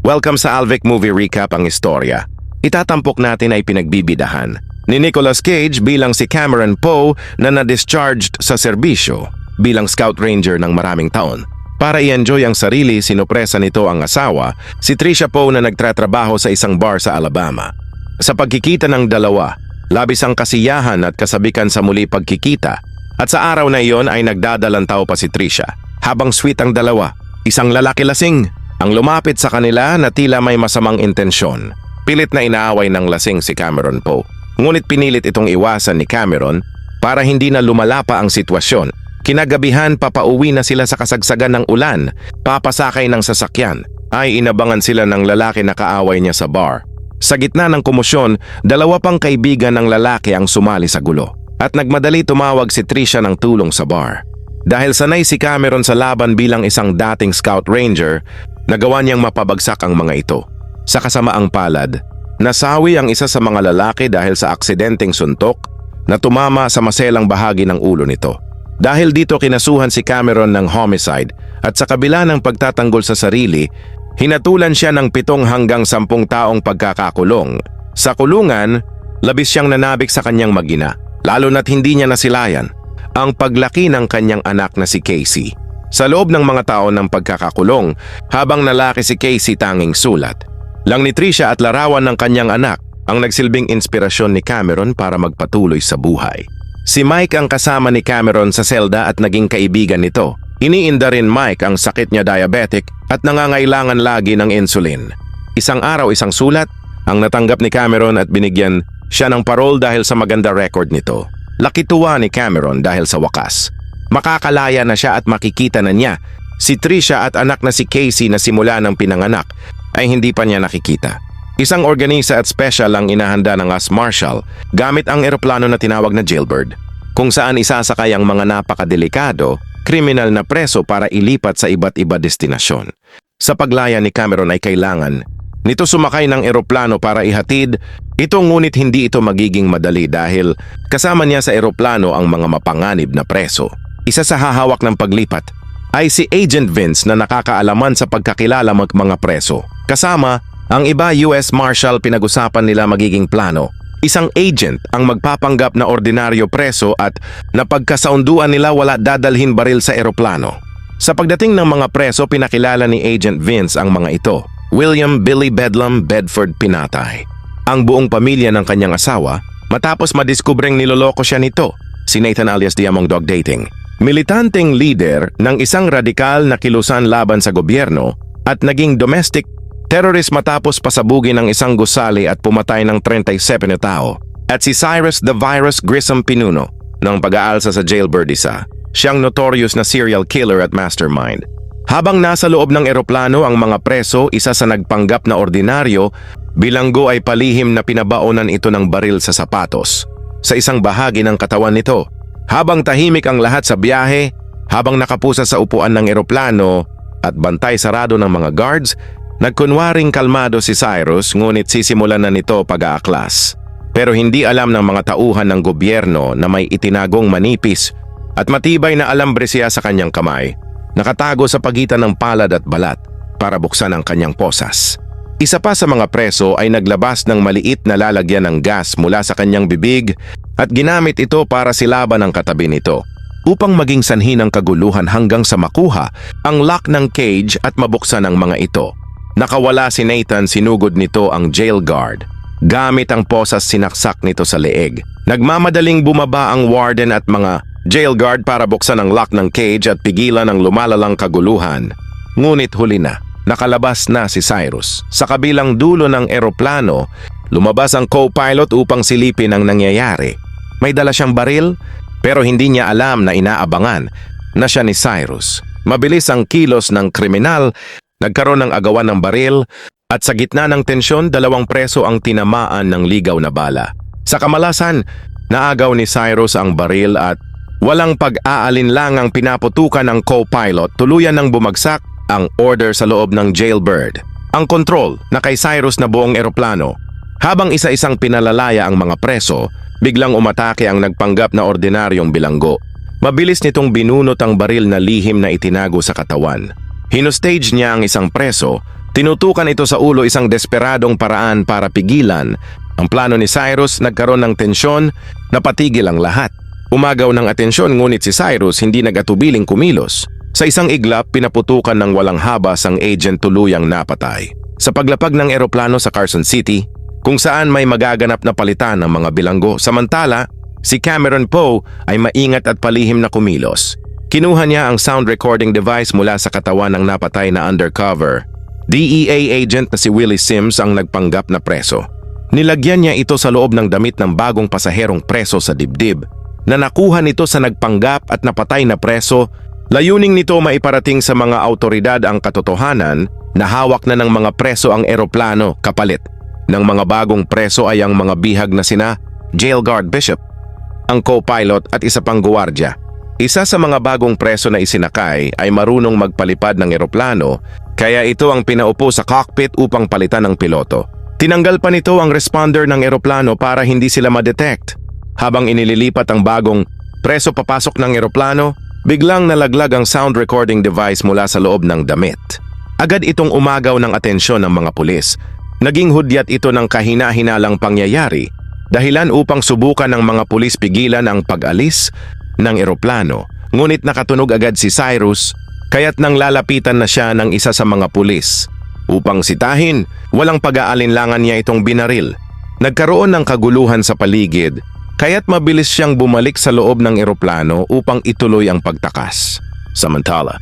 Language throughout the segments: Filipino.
Welcome sa Alvic Movie Recap ang istorya. Itatampok natin ay pinagbibidahan ni Nicolas Cage bilang si Cameron Poe na na-discharged sa serbisyo bilang scout ranger ng maraming taon. Para i-enjoy ang sarili, sinupresa nito ang asawa, si Trisha Poe na nagtratrabaho sa isang bar sa Alabama. Sa pagkikita ng dalawa, labis ang kasiyahan at kasabikan sa muli pagkikita. At sa araw na iyon ay nagdadalantaw pa si Trisha. Habang sweet ang dalawa, isang lalaki lasing ang lumapit sa kanila na tila may masamang intensyon. Pilit na inaaway ng lasing si Cameron Poe. Ngunit pinilit itong iwasan ni Cameron para hindi na lumala pa ang sitwasyon. Kinagabihan papauwi na sila sa kasagsagan ng ulan, papasakay ng sasakyan, ay inabangan sila ng lalaki na kaaway niya sa bar. Sa gitna ng komosyon, dalawa pang kaibigan ng lalaki ang sumali sa gulo at nagmadali tumawag si Trisha ng tulong sa bar. Dahil sanay si Cameron sa laban bilang isang dating scout ranger, nagawa niyang mapabagsak ang mga ito. Sa kasamaang palad, nasawi ang isa sa mga lalaki dahil sa aksidenteng suntok na tumama sa maselang bahagi ng ulo nito. Dahil dito kinasuhan si Cameron ng homicide at sa kabila ng pagtatanggol sa sarili, hinatulan siya ng 7 hanggang 10 taong pagkakakulong. Sa kulungan, labis siyang nanabik sa kanyang magina, lalo na't hindi niya nasilayan ang paglaki ng kanyang anak na si Casey. Sa loob ng mga taon ng pagkakakulong, habang nalaki si Casey tanging sulat lang ni Trisha at larawan ng kanyang anak ang nagsilbing inspirasyon ni Cameron para magpatuloy sa buhay. Si Mike ang kasama ni Cameron sa selda at naging kaibigan nito. Iniinda rin Mike ang sakit niya diabetic at nangangailangan lagi ng insulin. Isang araw isang sulat ang natanggap ni Cameron at binigyan siya ng parole dahil sa maganda record nito. Laki tuwa ni Cameron dahil sa wakas makakalaya na siya at makikita na niya si Trisha at anak na si Casey na simula ng pinanganak ay hindi pa niya nakikita. Isang organisa at special ang inahanda ng US Marshal gamit ang eroplano na tinawag na Jailbird, kung saan isasakay ang mga napakadelikado, kriminal na preso para ilipat sa iba't iba destinasyon. Sa paglaya ni Cameron ay kailangan nito sumakay ng eroplano para ihatid ito, ngunit hindi ito magiging madali dahil kasama niya sa eroplano ang mga mapanganib na preso. Isa sa hahawak ng paglipat ay si Agent Vince na nakakaalaman sa pagkakilala ng mga preso. Kasama ang iba US Marshal, pinag-usapan nila magiging plano. Isang agent ang magpapanggap na ordinaryo preso at napagkasaunduan nila wala dadalhin baril sa eroplano. Sa pagdating ng mga preso, pinakilala ni Agent Vince ang mga ito. William Billy Bedlam Bedford pinatay ang buong pamilya ng kanyang asawa matapos madiskubreng niloloko siya nito, si Nathan alias Diamong Dog Dating. Militanteng leader ng isang radikal na kilusan laban sa gobyerno at naging domestic terrorist matapos pasabugin ng isang gusali at pumatay ng 37 na tao. At si Cyrus the Virus Grissom Pinuno ng pag-aalsa sa Jailbird isa. Siyang notorious na serial killer at mastermind. Habang nasa loob ng eroplano ang mga preso, isa sa nagpanggap na ordinaryo, bilanggo ay palihim na pinabaonan ito ng baril sa sapatos sa isang bahagi ng katawan nito. Habang tahimik ang lahat sa biyahe, habang nakapusa sa upuan ng eroplano at bantay sarado ng mga guards, nagkunwaring kalmado si Cyrus, ngunit sisimulan na nito pag-aaklas. Pero hindi alam ng mga tauhan ng gobyerno na may itinagong manipis at matibay na alambre siya sa kanyang kamay, nakatago sa pagitan ng palad at balat para buksan ang kanyang posas. Isa pa sa mga preso ay naglabas ng maliit na lalagyan ng gas mula sa kanyang bibig at ginamit ito para silaban ang katabi nito upang maging sanhi ng kaguluhan hanggang sa makuha ang lock ng cage at mabuksan ang mga ito. Nakawala si Nathan, sinugod nito ang jail guard. Gamit ang posas, sinaksak nito sa leeg. Nagmamadaling bumaba ang warden at mga jail guard para buksan ang lock ng cage at pigilan ang lumalalang kaguluhan. Ngunit huli na, nakalabas na si Cyrus. Sa kabilang dulo ng eroplano, lumabas ang co-pilot upang silipin ang nangyayari. May dala siyang baril, pero hindi niya alam na inaabangan na siya ni Cyrus. Mabilis ang kilos ng kriminal. Nagkaroon ng agawan ng baril at sa gitna ng tensyon, 2 preso ang tinamaan ng ligaw na bala. Sa kamalasan, naagaw ni Cyrus ang baril at walang pag-aalinlangang pinaputukan ng co-pilot, tuluyan ng bumagsak ang order sa loob ng Jailbird. Ang kontrol na kay Cyrus na buong eroplano. Habang isa-isang pinalalaya ang mga preso, biglang umatake ang nagpanggap na ordinaryong bilanggo. Mabilis nitong binunot ang baril na lihim na itinago sa katawan. Hinostage niya ang isang preso Tinutukan ito sa ulo, isang desperadong paraan para pigilan. Ang plano ni Cyrus, nagkaroon ng tensyon, napatigil ang lahat. Umagaw ng atensyon, ngunit si Cyrus hindi nag-atubiling kumilos. Sa isang iglap, pinaputukan ng walang habas ang agent, tuluyang napatay. Sa paglapag ng eroplano sa Carson City, kung saan may magaganap na palitan ng mga bilanggo, samantala, si Cameron Poe ay maingat at palihim na kumilos. Kinuha niya ang sound recording device mula sa katawan ng napatay na undercover DEA agent na si Willie Sims ang nagpanggap na preso. Nilagyan niya ito sa loob ng damit ng bagong pasaherong preso sa dibdib na nakuha nito sa nagpanggap at napatay na preso. Layuning nito maiparating sa mga autoridad ang katotohanan na hawak na ng mga preso ang eroplano. Kapalit ng mga bagong preso ay ang mga bihag na sina Jail Guard Bishop, ang co-pilot at isa pang guwardya. Isa sa mga bagong preso na isinakay ay marunong magpalipad ng eroplano, kaya ito ang pinaupo sa cockpit upang palitan ng piloto. Tinanggal pa nito ang responder ng eroplano para hindi sila ma-detect. Habang inililipat ang bagong preso papasok ng eroplano, biglang nalaglag ang sound recording device mula sa loob ng damit. Agad itong umagaw ng atensyon ng mga pulis. Naging hudyat ito ng kahina-hinalang pangyayari, dahilan upang subukan ng mga pulis pigilan ang pag-alis ng eroplano. Ngunit nakatunog agad si Cyrus, kaya't nang lalapitan na siya ng isa sa mga pulis upang sitahin, walang pag-aalinlangan niya itong binaril. Nagkaroon ng kaguluhan sa paligid, kaya't mabilis siyang bumalik sa loob ng eroplano upang ituloy ang pagtakas. Samantala,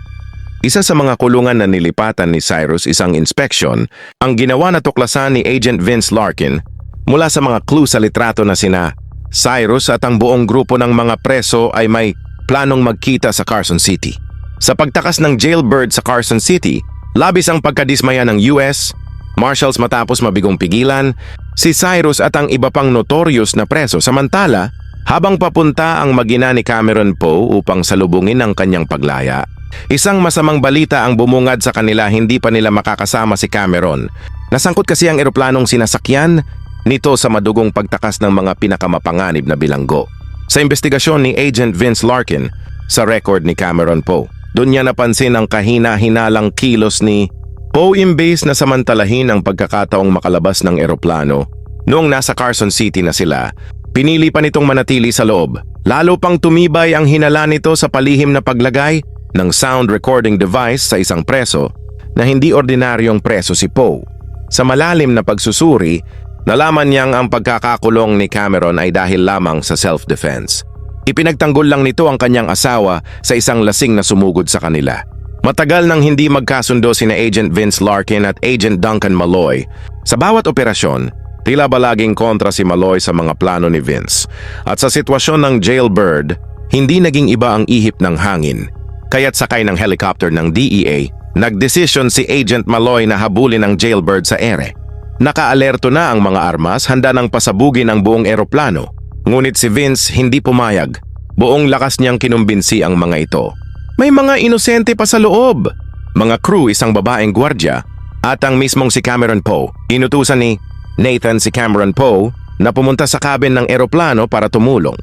isa sa mga kulungan na nilipatan ni Cyrus, isang inspeksyon, ang ginawa na tuklasan ni Agent Vince Larkin mula sa mga clue sa litrato na sina Cyrus at ang buong grupo ng mga preso ay may planong magkita sa Carson City. Sa pagtakas ng jailbird sa Carson City, labis ang pagkadismaya ng US Marshals matapos mabigong pigilan si Cyrus at ang iba pang notorious na preso. Samantala, habang papunta ang mag-ina ni Cameron Poe upang salubungin ang kanyang paglaya, isang masamang balita ang bumungad sa kanila. Hindi pa nila makakasama si Cameron. Nasangkot kasi ang eroplanong sinasakyan nito sa madugong pagtakas ng mga pinakamapanganib na bilanggo. Sa investigasyon ni Agent Vince Larkin sa record ni Cameron Poe, doon niya napansin ang kahina-hinalang kilos ni Poe. Imbes na samantalahin ang pagkakataong makalabas ng eroplano, noong nasa Carson City na sila, pinili pa nitong manatili sa loob. Lalo pang tumibay ang hinala nito sa palihim na paglagay ng sound recording device sa isang preso na hindi ordinaryong preso si Poe. Sa malalim na pagsusuri, nalaman niyang ang pagkakakulong ni Cameron ay dahil lamang sa self-defense. Ipinagtanggol lang nito ang kanyang asawa sa isang lasing na sumugod sa kanila. Matagal nang hindi magkasundo sina Agent Vince Larkin at Agent Duncan Malloy. Sa bawat operasyon, tila ba laging kontra si Malloy sa mga plano ni Vince. At sa sitwasyon ng jailbird, hindi naging iba ang ihip ng hangin. Kaya't sakay ng helicopter ng DEA, nagdesisyon si Agent Malloy na habulin ang jailbird sa ere. Nakaalerto na ang mga armas, handa nang pasabugin ang buong eroplano. Ngunit si Vince hindi pumayag. Buong lakas niyang kinumbinsi ang mga ito. May mga inosente pa sa loob. Mga crew, isang babaeng gwardya, at ang mismong si Cameron Poe. Inutusan ni Nathan si Cameron Poe na pumunta sa cabin ng eroplano para tumulong.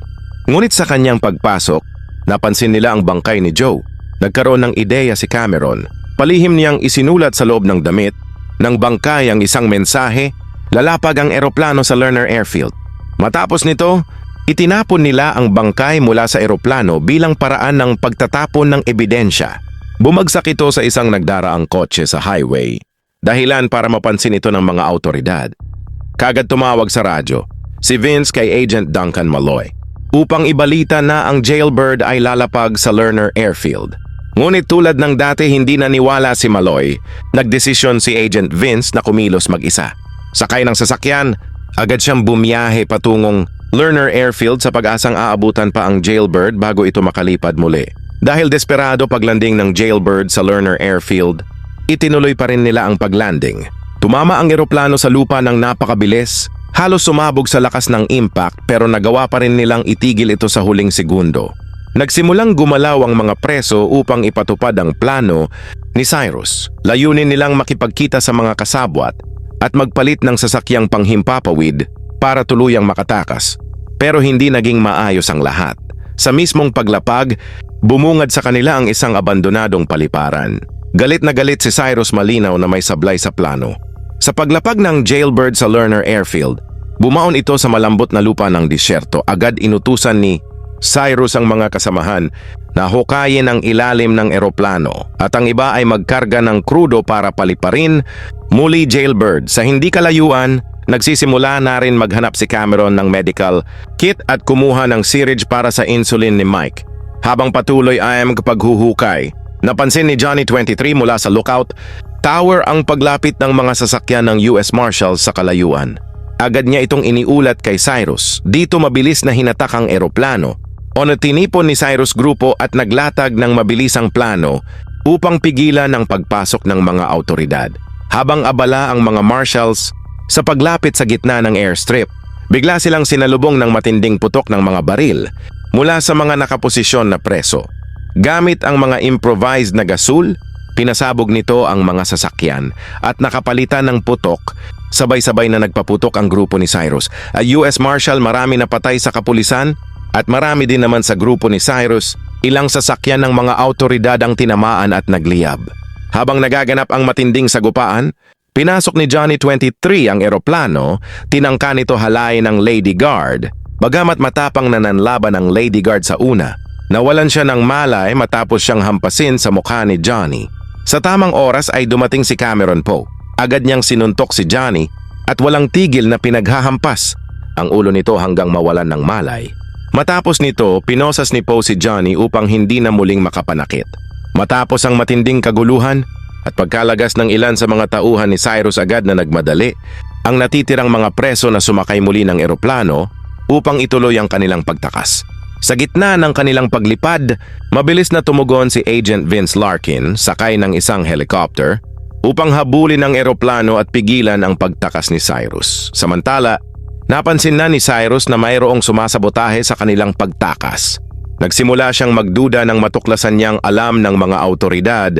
Ngunit sa kanyang pagpasok, napansin nila ang bangkay ni Joe. Nagkaroon ng ideya si Cameron. Palihim niyang isinulat sa loob ng damit ng bangkay ang isang mensahe, lalapag ang eroplano sa Lerner Airfield. Matapos nito, itinapon nila ang bangkay mula sa eroplano bilang paraan ng pagtatapon ng ebidensya. Bumagsak ito sa isang nagdaraang kotse sa highway, dahilan para mapansin ito ng mga autoridad. Kagad tumawag sa radyo si Vince kay Agent Duncan Malloy upang ibalita na ang jailbird ay lalapag sa Lerner Airfield. Ngunit tulad ng dati, hindi naniwala si Malloy. Nagdesisyon si Agent Vince na kumilos mag-isa. Sakay ng sasakyan, agad siyang bumiyahe patungong Lerner Airfield sa pag-asang aabutan pa ang jailbird bago ito makalipad muli. Dahil desperado paglanding ng jailbird sa Lerner Airfield, itinuloy pa rin nila ang paglanding. Tumama ang eroplano sa lupa ng napakabilis, halos sumabog sa lakas ng impact, pero nagawa pa rin nilang itigil ito sa huling segundo. Nagsimulang gumalaw ang mga preso upang ipatupad ang plano ni Cyrus. Layunin nilang makipagkita sa mga kasabwat at magpalit ng sasakyang panghimpapawid para tuluyang makatakas. Pero hindi naging maayos ang lahat. Sa mismong paglapag, bumungad sa kanila ang isang abandonadong paliparan. Galit na galit si Cyrus malinaw na may sablay sa plano. Sa paglapag ng jailbird sa Lerner Airfield, bumaon ito sa malambot na lupa ng disyerto. Agad inutusan ni Cyrus ang mga kasamahan na hukayin ang ilalim ng eroplano at ang iba ay magkarga ng krudo para paliparin muli jailbird. Sa hindi kalayuan, nagsisimula na rin maghanap si Cameron ng medical kit at kumuha ng syringe para sa insulin ni Mike. Habang patuloy ay magpaghuhukay, napansin ni Johnny 23 mula sa lookout tower ang paglapit ng mga sasakyan ng US Marshals sa kalayuan. Agad niya itong iniulat kay Cyrus. Dito mabilis na hinatak ang eroplano o natinipon ni Cyrus grupo at naglatag ng mabilisang plano upang pigilan ang pagpasok ng mga autoridad. Habang abala ang mga Marshals sa paglapit sa gitna ng airstrip, bigla silang sinalubong ng matinding putok ng mga baril mula sa mga nakaposisyon na preso. Gamit ang mga improvised na gasul, pinasabog nito ang mga sasakyan at nakapalitan ng putok, sabay-sabay na nagpaputok ang grupo ni Cyrus. US Marshal, marami na patay sa kapulisan at marami din naman sa grupo ni Cyrus. Ilang sasakyan ng mga autoridad ang tinamaan at nagliyab. Habang nagaganap ang matinding sagupaan, pinasok ni Johnny 23 ang eroplano, tinangka nito halayin ng Lady Guard. Bagamat matapang na nanlaban ang Lady Guard sa una, nawalan siya ng malay matapos siyang hampasin sa mukha ni Johnny. Sa tamang oras ay dumating si Cameron Poe. Agad niyang sinuntok si Johnny at walang tigil na pinaghahampas ang ulo nito hanggang mawalan ng malay. Matapos nito, pinosas ni Poe si Johnny upang hindi na muling makapanakit. Matapos ang matinding kaguluhan at pagkalagas ng ilan sa mga tauhan ni Cyrus, agad na nagmadali ang natitirang mga preso na sumakay muli ng eroplano upang ituloy ang kanilang pagtakas. Sa gitna ng kanilang paglipad, mabilis na tumugon si Agent Vince Larkin sakay ng isang helicopter upang habulin ang eroplano at pigilan ang pagtakas ni Cyrus. Samantala, napansin na ni Cyrus na mayroong sumasabotahe sa kanilang pagtakas. Nagsimula siyang magduda nang matuklasan niyang alam ng mga autoridad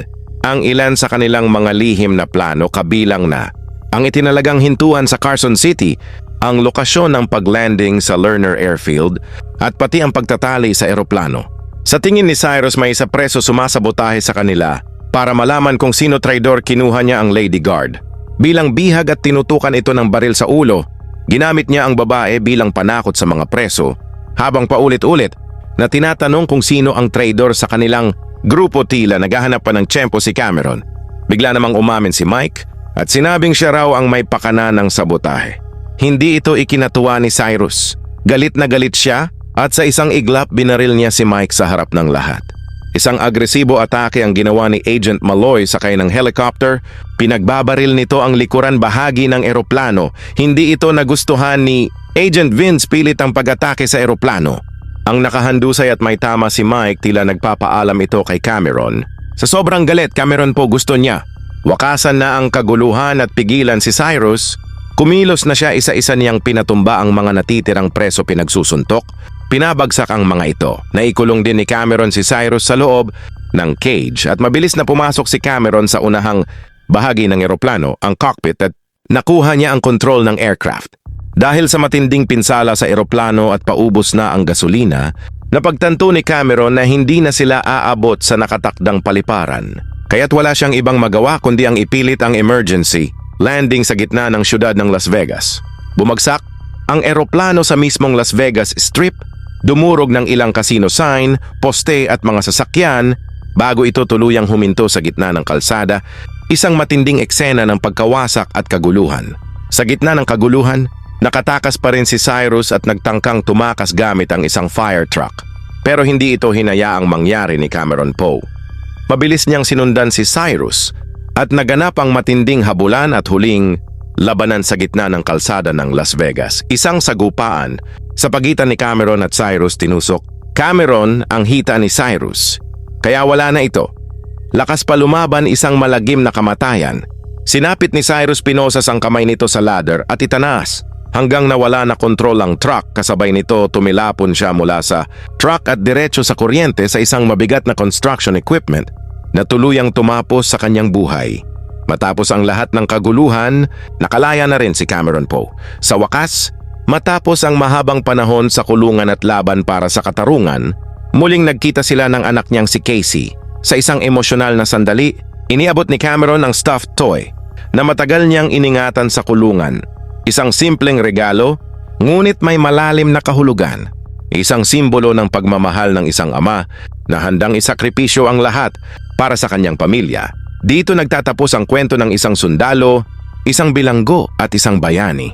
ang ilan sa kanilang mga lihim na plano, kabilang na ang itinalagang hintuan sa Carson City, ang lokasyon ng paglanding sa Lerner Airfield at pati ang pagtatali sa eroplano. Sa tingin ni Cyrus, may isa preso sumasabotahe sa kanila para malaman kung sino traidor. Kinuha niya ang Lady Guard. Bilang bihag at tinutukan ito ng baril sa ulo, ginamit niya ang babae bilang panakot sa mga preso habang paulit-ulit na tinatanong kung sino ang traidor sa kanilang grupo. Tila naghahanap pa ng tiyempo si Cameron. Bigla namang umamin si Mike at sinabing siya raw ang may pakana ng sabotahe. Hindi ito ikinatuwa ni Cyrus. Galit na galit siya at sa isang iglap binaril niya si Mike sa harap ng lahat. Isang agresibo atake ang ginawa ni Agent Malloy sakay ng helicopter. Pinagbabaril nito ang likuran bahagi ng eroplano. Hindi ito nagustuhan ni Agent Vince, pilit ang pag-atake sa eroplano. Ang nakahandusay at may tama si Mike, tila nagpapaalam ito kay Cameron. Sa sobrang galit, Cameron po gusto niya wakasan na ang kaguluhan at pigilan si Cyrus. Kumilos na siya, isa-isa niyang pinatumba ang mga natitirang preso, pinagsusuntok. Pinabagsak ang mga ito. Naikulong din ni Cameron si Cyrus sa loob ng cage at mabilis na pumasok si Cameron sa unahang bahagi ng eroplano, ang cockpit, at nakuha niya ang kontrol ng aircraft. Dahil sa matinding pinsala sa eroplano at paubos na ang gasolina, napagtanto ni Cameron na hindi na sila aabot sa nakatakdang paliparan. Kaya't wala siyang ibang magawa kundi ang ipilit ang emergency landing sa gitna ng syudad ng Las Vegas. Bumagsak ang eroplano sa mismong Las Vegas Strip, dumurog ng ilang casino sign, poste at mga sasakyan bago ito tuluyang huminto sa gitna ng kalsada. Isang matinding eksena ng pagkawasak at kaguluhan. Sa gitna ng kaguluhan, nakatakas pa rin si Cyrus at nagtangkang tumakas gamit ang isang fire truck. Pero hindi ito hinayaang mangyari ni Cameron Poe. Mabilis niyang sinundan si Cyrus at naganap ang matinding habulan at huling labanan sa gitna ng kalsada ng Las Vegas. Isang sagupaan sa pagitan ni Cameron at Cyrus. Tinusok Cameron ang hita ni Cyrus, kaya wala na ito. Lakas pa lumaban, isang malagim na kamatayan. Sinapit ni Cyrus, pinosas ang kamay nito sa ladder at itanaas hanggang nawala na kontrol ang truck. Kasabay nito, tumilapon siya mula sa truck at diretso sa kuryente sa isang mabigat na construction equipment na tuluyang tumapos sa kanyang buhay. Matapos ang lahat ng kaguluhan, nakalaya na rin si Cameron Poe. Sa wakas, matapos ang mahabang panahon sa kulungan at laban para sa katarungan, muling nagkita sila ng anak niyang si Casey. Sa isang emosyonal na sandali, Iniabot ni Cameron ang stuffed toy na matagal niyang iningatan sa kulungan. Isang simpleng regalo, ngunit may malalim na kahulugan. Isang simbolo ng pagmamahal ng isang ama na handang isakripisyo ang lahat para sa kanyang pamilya. Dito nagtatapos ang kwento ng isang sundalo, isang bilanggo at isang bayani.